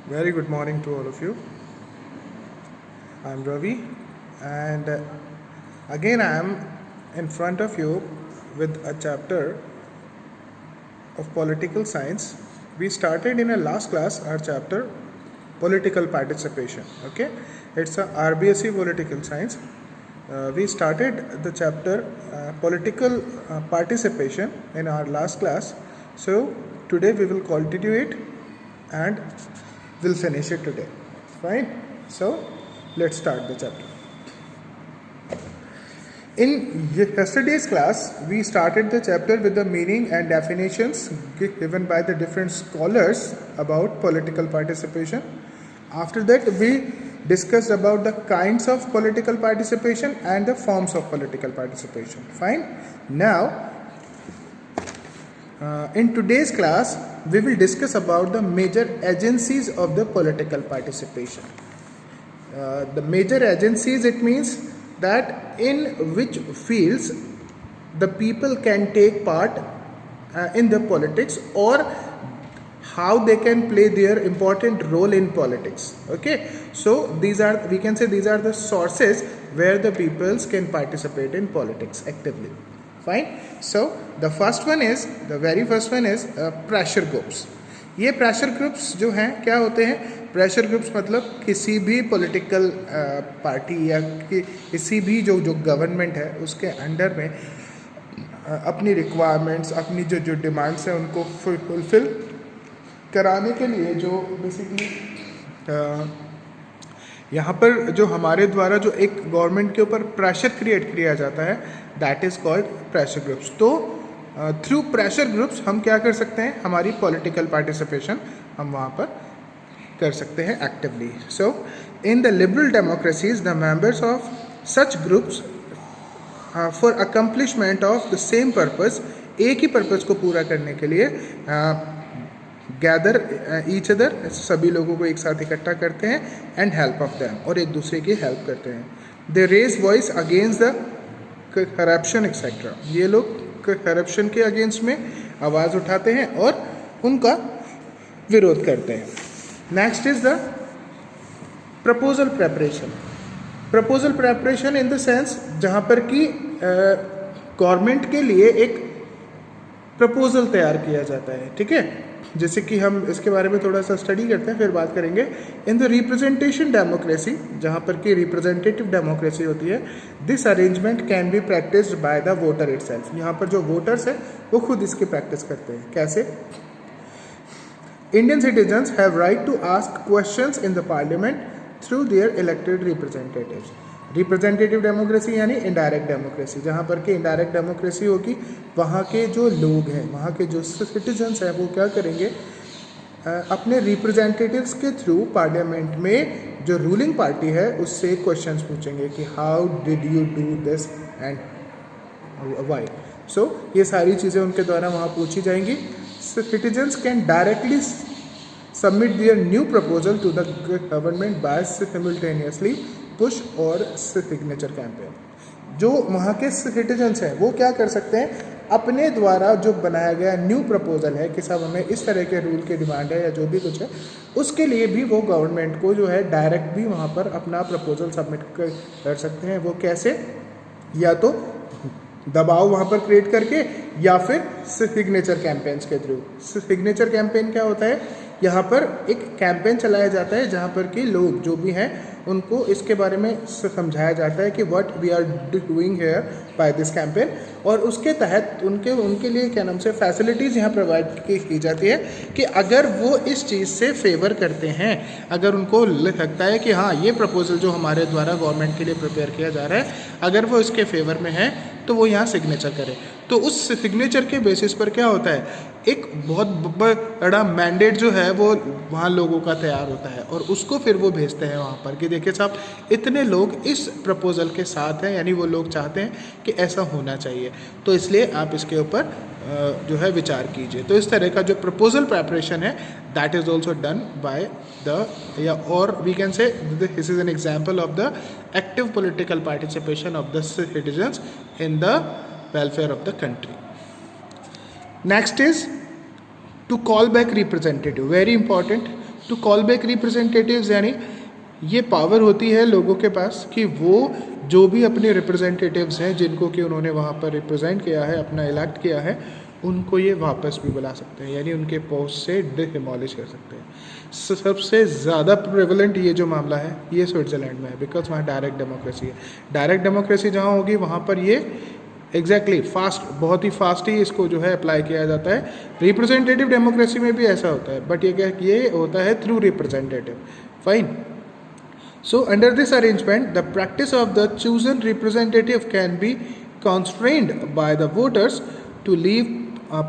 Very good morning to all of you. I'm Ravi, and again I am in front of you with a chapter of political science. We started in a last class our chapter political participation. Okay, it's a RBSc political science. We started the chapter political participation in our last class. So today we will continue it and we'll finish it today. Fine. So let's start the chapter. In yesterday's class, we started the chapter with the meaning and definitions given by the different scholars about political participation. After that, we discussed about the kinds of political participation and the forms of political participation. Fine. Now, in today's class, we will discuss about the major agencies of the political participation. The major agencies, it means that in which fields the people can take part in the politics, or how they can play their important role in politics. Okay, so these are, we can say, these are the sources where the peoples can participate in politics actively. Fine. So the first one is, the very first one is pressure groups. ये pressure groups जो हैं क्या होते हैं? Pressure groups मतलब किसी भी political party या किसी भी जो गवर्नमेंट है उसके अंडर में अपनी रिक्वायरमेंट्स, अपनी जो डिमांड्स हैं उनको फुलफिल कराने के लिए जो बेसिकली यहाँ पर जो हमारे द्वारा जो एक गवर्नमेंट के ऊपर प्रेशर क्रिएट किया जाता है, that is called pressure groups. तो थ्रू प्रेशर ग्रुप्स हम क्या कर सकते हैं? हमारी पॉलिटिकल पार्टिसिपेशन हम वहाँ पर कर सकते हैं actively. So in the liberal democracies the members of such groups for accomplishment of the same purpose, एक ही पर्पस को पूरा करने के लिए गैदर ईच अदर, सभी लोगों को एक साथ इकट्ठा करते हैं, एंड हेल्प ऑफ देम, और एक दूसरे की हेल्प करते हैं. They raise voice against the corruption etcetera. ये लोग करप्शन के अगेंस्ट में आवाज़ उठाते हैं और उनका विरोध करते हैं. Next is the proposal preparation. Proposal preparation in the sense जहाँ पर कि गवर्नमेंट के लिए एक प्रपोजल तैयार किया जाता है. ठीक है, जैसे कि हम इसके बारे में थोड़ा सा स्टडी करते हैं, फिर बात करेंगे. इन द रिप्रेजेंटेशन डेमोक्रेसी, जहाँ पर कि रिप्रेजेंटेटिव डेमोक्रेसी होती है, this arrangement can be practised by the voter itself. यहाँ पर जो वोटर्स है वो खुद इसकी प्रैक्टिस करते हैं. कैसे? Indian citizens have right to ask questions in the parliament through their elected representatives. Representative democracy यानी इनडायरेक्ट डेमोक्रेसी. जहाँ पर कि इनडायरेक्ट डेमोक्रेसी होगी, वहाँ के जो लोग हैं, वहाँ के जो सिटीजन्स हैं, वो क्या करेंगे? अपने रिप्रेजेंटेटिव्स के थ्रू पार्लियामेंट में जो रूलिंग पार्टी है उससे क्वेश्चंस पूछेंगे कि how did you do this and why. So ये सारी चीज़ें उनके द्वारा वहाँ पूछी जाएंगी. Citizens can directly submit their new proposal to the government by simultaneously push और सिग्नेचर कैंपेन. जो वहाँ के सिटीजन्स हैं वो क्या कर सकते हैं? अपने द्वारा जो बनाया गया न्यू प्रपोजल है कि साहब हमें इस तरह के रूल की डिमांड है या जो भी कुछ है, उसके लिए भी वो गवर्नमेंट को जो है डायरेक्ट भी वहाँ पर अपना प्रपोजल सबमिट कर सकते हैं. वो कैसे? या तो दबाव वहाँ पर क्रिएट करके, या फिर सिग्नेचर कैंपेन्स के थ्रू. सिग्नेचर कैंपेन क्या होता है? यहाँ पर एक कैंपेन चलाया जाता है जहाँ पर कि लोग जो भी हैं उनको इसके बारे में समझाया जाता है कि what we are doing here by this campaign, और उसके तहत उनके लिए क्या नाम से फैसिलिटीज़ यहाँ प्रोवाइड की जाती है कि अगर वो इस चीज़ से फेवर करते हैं, अगर उनको लगता है कि हाँ ये प्रपोजल जो हमारे द्वारा गवर्नमेंट के लिए प्रिपेयर किया जा रहा है, अगर वो इसके फेवर में है तो वो यहाँ सिग्नेचर करें. तो उस सिग्नेचर के बेसिस पर क्या होता है? एक बहुत बड़ा मैंडेट जो है वो वहाँ लोगों का तैयार होता है, और उसको फिर वो भेजते हैं वहाँ पर कि देखिए साहब इतने लोग इस प्रपोजल के साथ हैं, यानी वो लोग चाहते हैं कि ऐसा होना चाहिए, तो इसलिए आप इसके ऊपर जो है विचार कीजिए. तो इस तरह का जो प्रपोजल प्रेपरेशन है, that is also done by the, या और we can say this is an example of the active political participation of the citizens in the welfare of the country. Next is to call back representative. Very important. To call back representatives, यानी ये power होती है लोगों के पास कि वो जो भी अपने रिप्रेजेंटेटिव्स हैं जिनको कि उन्होंने वहाँ पर रिप्रेजेंट किया है, अपना इलेक्ट किया है, उनको ये वापस भी बुला सकते हैं, यानी उनके पोस्ट से डिमोलिश कर सकते हैं। सबसे ज़्यादा प्रेवलेंट ये जो मामला है ये स्विट्ज़रलैंड में है, बिकॉज वहाँ डायरेक्ट डेमोक्रेसी है। डायरेक्ट डेमोक्रेसी जहाँ होगी वहाँ पर ये एग्जैक्टली फास्ट, बहुत ही फास्ट ही इसको जो है अप्लाई किया जाता है। रिप्रेजेंटेटिव डेमोक्रेसी में भी ऐसा होता है, बट ये होता है through representative. Fine. So under this arrangement, the practice of the chosen representative can be constrained by the voters to leave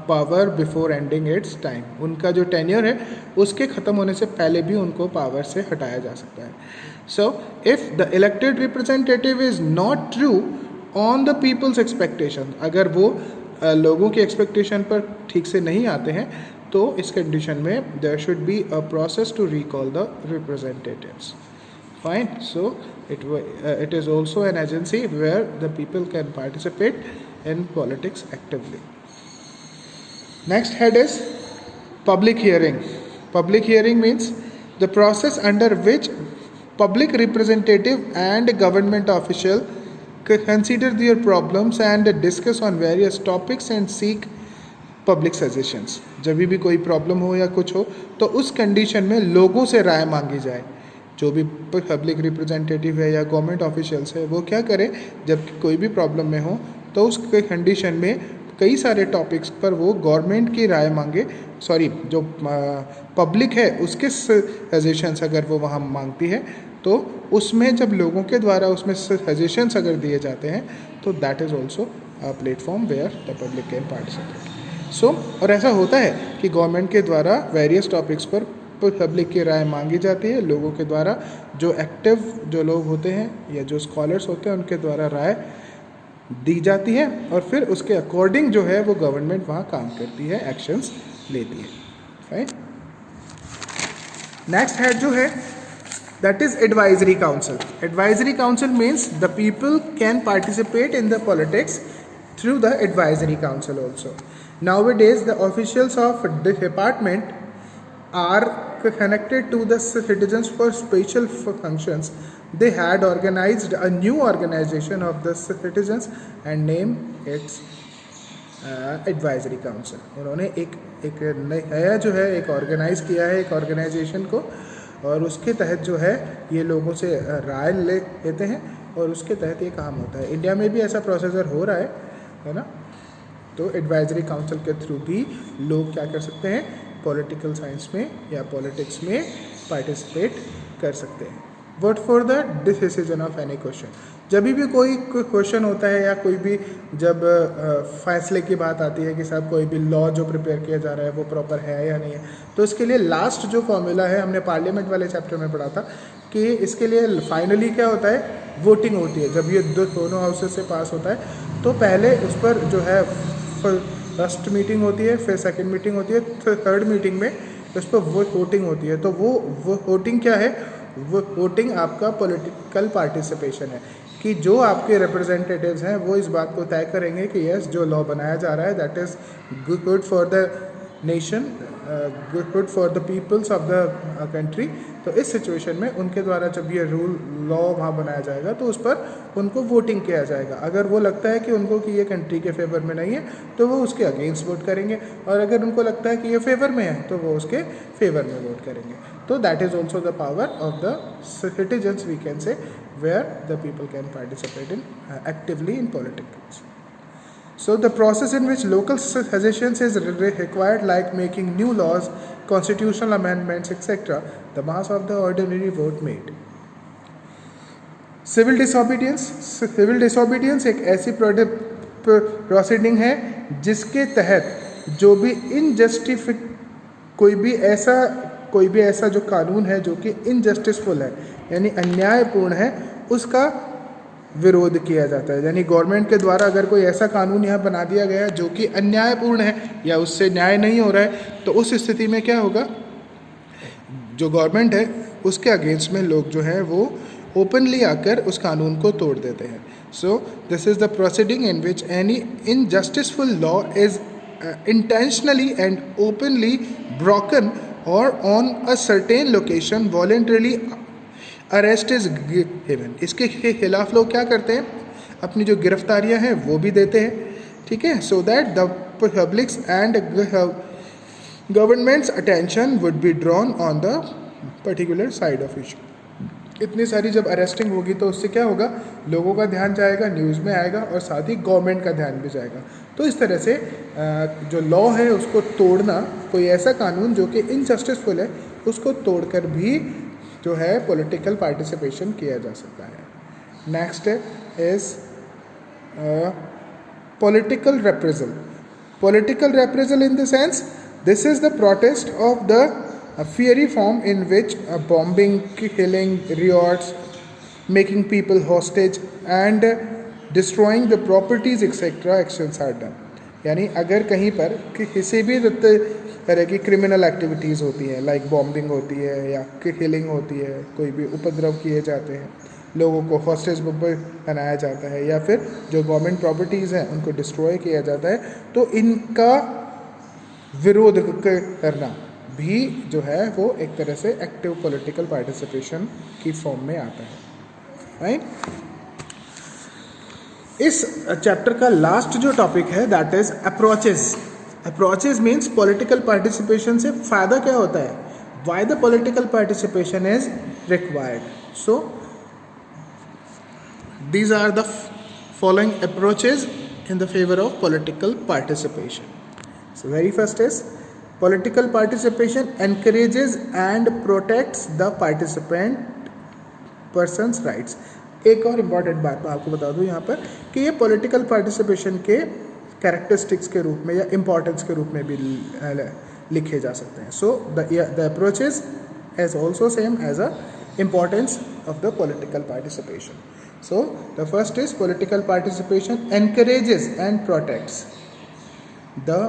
power before ending its time. उनका जो टेन्योर है उसके ख़त्म होने से पहले भी उनको पावर से हटाया जा सकता है। So if the elected representative is not true on the people's expectation, अगर वो लोगों की एक्सपेक्टेशन पर ठीक से नहीं आते हैं तो इस कंडीशन में there should be a process to recall the representatives. Fine. So it is also an agency where the people can participate in politics actively. Next head is public hearing. Public hearing means the process under which public representative and government official consider their problems and discuss on various topics and seek public suggestions. जब भी कोई problem हो या कुछ हो तो उस condition में लोगों से राय मांगी जाए। जो भी पब्लिक रिप्रेजेंटेटिव है या गवर्नमेंट ऑफिशियल्स है वो क्या करें, जब कोई भी प्रॉब्लम में हो तो उस कंडीशन में कई सारे टॉपिक्स पर वो गवर्नमेंट की राय मांगे, जो पब्लिक है उसके सजेशंस अगर वो वहाँ मांगती है तो उसमें जब लोगों के द्वारा उसमें सजेशंस अगर दिए जाते हैं तो that is also a platform where the public can participate. So और ऐसा होता है कि गवर्नमेंट के द्वारा वेरियस टॉपिक्स पर पब्लिक की राय मांगी जाती है, लोगों के द्वारा, जो एक्टिव जो लोग होते हैं या जो स्कॉलर्स होते हैं उनके द्वारा राय दी जाती है और फिर उसके अकॉर्डिंग जो है वो गवर्नमेंट वहाँ काम करती है, एक्शंस लेती है। राइट। नेक्स्ट हेड जो है that is advisory council. Advisory council means the people can participate in the politics through the advisory council also. Nowadays the officials of the department are connected to the citizens for special functions. They had organized a new organization of the citizens and named its advisory council. उन्होंने एक नया जो है एक organise किया है एक organisation को, और उसके तहत जो है ये लोगों से राय लेते हैं और उसके तहत ये काम होता है। इंडिया में भी ऐसा प्रोसीजर हो रहा है ना। तो एडवाइजरी काउंसिल के थ्रू भी लोग क्या कर सकते हैं, पॉलिटिकल साइंस में या पॉलिटिक्स में पार्टिसिपेट कर सकते हैं। Vote for the decision of any question. जब भी कोई क्वेश्चन होता है या कोई भी जब फैसले की बात आती है कि साहब कोई भी लॉ जो प्रिपेयर किया जा रहा है वो प्रॉपर है या नहीं है, तो इसके लिए लास्ट जो फॉर्मूला है हमने पार्लियामेंट वाले चैप्टर में पढ़ा था कि इसके लिए फाइनली क्या होता है, वोटिंग होती है। जब ये दोनों हाउसेस से पास होता है तो पहले उस पर जो है फर्स्ट मीटिंग होती है, फिर सेकंड मीटिंग होती है, थर्ड मीटिंग में उस पर वोटिंग होती है। तो वो वोटिंग क्या है, वो वोटिंग आपका पॉलिटिकल पार्टिसिपेशन है कि जो आपके रिप्रेजेंटेटिव्स हैं वो इस बात को तय करेंगे कि यस जो लॉ बनाया जा रहा है that is good for the nation, good for the peoples of the country. तो इस सिचुएशन में उनके द्वारा जब ये रूल लॉ वहाँ बनाया जाएगा तो उस पर उनको वोटिंग किया जाएगा। अगर वो लगता है कि उनको कि ये कंट्री के फेवर में नहीं है तो वो उसके अगेंस्ट वोट करेंगे, और अगर उनको लगता है कि ये फेवर में है तो वो उसके फेवर में वोट करेंगे। तो that is also the power of the citizens we can say where the people can participate in actively in politics. So the process in which local suggestions is required, like making new laws, constitutional amendments, etc., the mass of the ordinary vote made. Civil disobedience. Civil disobedience एक ऐसी proceeding है जिसके तहत जो भी कोई भी ऐसा जो कानून है जो कि इनजस्टिसफुल है यानी अन्यायपूर्ण है उसका विरोध किया जाता है। यानी गवर्नमेंट के द्वारा अगर कोई ऐसा कानून यहाँ बना दिया गया है जो कि अन्यायपूर्ण है या उससे न्याय नहीं हो रहा है तो उस स्थिति में क्या होगा, जो गवर्नमेंट है उसके अगेंस्ट में लोग जो है वो ओपनली आकर उस कानून को तोड़ देते हैं। So this is the proceeding in which any injusticeful law is intentionally and openly broken or on a certain location voluntarily arrest is given. इसके खिलाफ लोग क्या करते हैं, अपनी जो गिरफ्तारियां हैं वो भी देते हैं, ठीक है, so that the public's and government's attention would be drawn on the particular side of issue. इतनी सारी जब अरेस्टिंग होगी तो उससे क्या होगा, लोगों का ध्यान जाएगा, न्यूज़ में आएगा और साथ ही गवर्नमेंट का ध्यान भी जाएगा. तो इस तरह से जो लॉ है उसको तोड़ना, कोई ऐसा कानून जो कि इनजस्टिसफुल है उसको तोड़कर भी जो है पॉलिटिकल पार्टिसिपेशन किया जा सकता है. Next is political reprisal. Political reprisal in the sense this is the protest of the a fiery form in which a bombing, killing, riots, making people hostage and destroying the properties etc. actions are done. यानी अगर कहीं पर किसी भी तरह की criminal activities होती हैं, लाइक बॉम्बिंग होती है या किलिंग होती है, कोई भी उपद्रव किए जाते हैं, लोगों को हॉस्टेज बनाया जाता है या फिर जो गवर्नमेंट प्रॉपर्टीज़ हैं उनको डिस्ट्रॉय किया जाता है, तो इनका विरोध करना भी जो है वो एक तरह से एक्टिव पॉलिटिकल पार्टिसिपेशन की फॉर्म में आता है, राइट. इस चैप्टर का लास्ट जो टॉपिक है that is approaches. Approaches means political participation से फायदा क्या होता है, why the political participation is required. So these are the following approaches in the favour of political participation. So very first is political participation encourages and protects the participant person's rights. एक और important बात मैं आपको बता दूं यहाँ पर कि ये पॉलिटिकल पार्टिसिपेशन के कैरेक्टरिस्टिक्स के रूप में या इम्पॉर्टेंस के रूप में भी लिखे जा सकते हैं. So the approaches as also same as a importance of the political participation. So the first is political participation encourages and protects the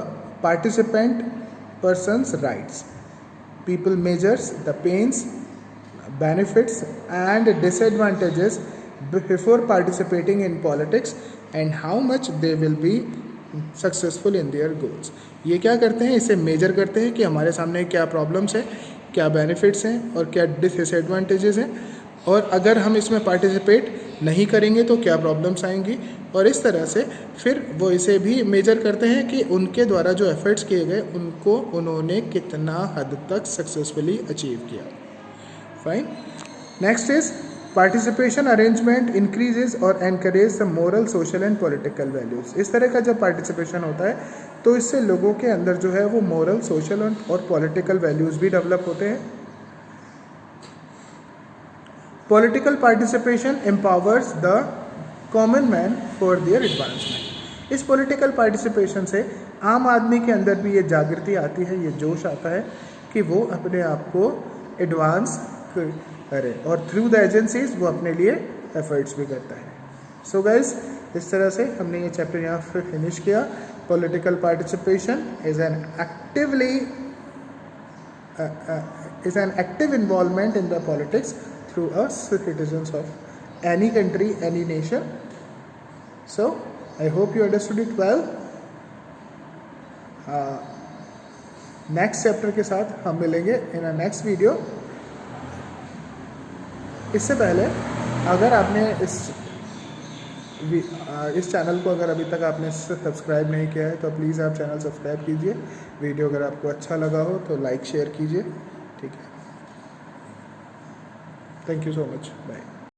participant person's rights. People measures the pains, benefits and disadvantages before participating in politics and how much they will be successful in their goals. ये क्या करते हैं, इसे major करते हैं कि हमारे सामने क्या प्रॉब्लम्स हैं, क्या बेनिफिट्स हैं और क्या डिसएडवांटेजेस हैं, और अगर हम इसमें पार्टिसिपेट नहीं करेंगे तो क्या प्रॉब्लम्स आएंगी, और इस तरह से फिर वो इसे भी मेजर करते हैं कि उनके द्वारा जो एफर्ट्स किए गए उनको उन्होंने कितना हद तक सक्सेसफुली अचीव किया. Fine. Next is participation arrangement increases और encourage the moral, social and political values. इस तरह का जब पार्टिसिपेशन होता है तो इससे लोगों के अंदर जो है वो मोरल, सोशल और पॉलिटिकल वैल्यूज भी डेवलप होते हैं. Political participation empowers the common man for their advancement. इस political participation से आम आदमी के अंदर भी ये जागृति आती है, ये जोश आता है कि वो अपने आप को एडवांस करे और थ्रू द एजेंसीज वो अपने लिए एफर्ट्स भी करता है. सो गाइज, इस तरह से हमने ये चैप्टर यहाँ पर फिनिश किया. Political participation is an active involvement in the politics through us citizens of any country, any nation. So I hope you understood it well. Next chapter के साथ हम मिलेंगे in a next video. इससे पहले अगर आपने इस चैनल को अगर अभी तक आपने सब्सक्राइब नहीं किया है तो प्लीज़ आप चैनल सब्सक्राइब कीजिए. वीडियो अगर आपको अच्छा लगा हो तो लाइक शेयर कीजिए. ठीक है. Thank you so much. Bye.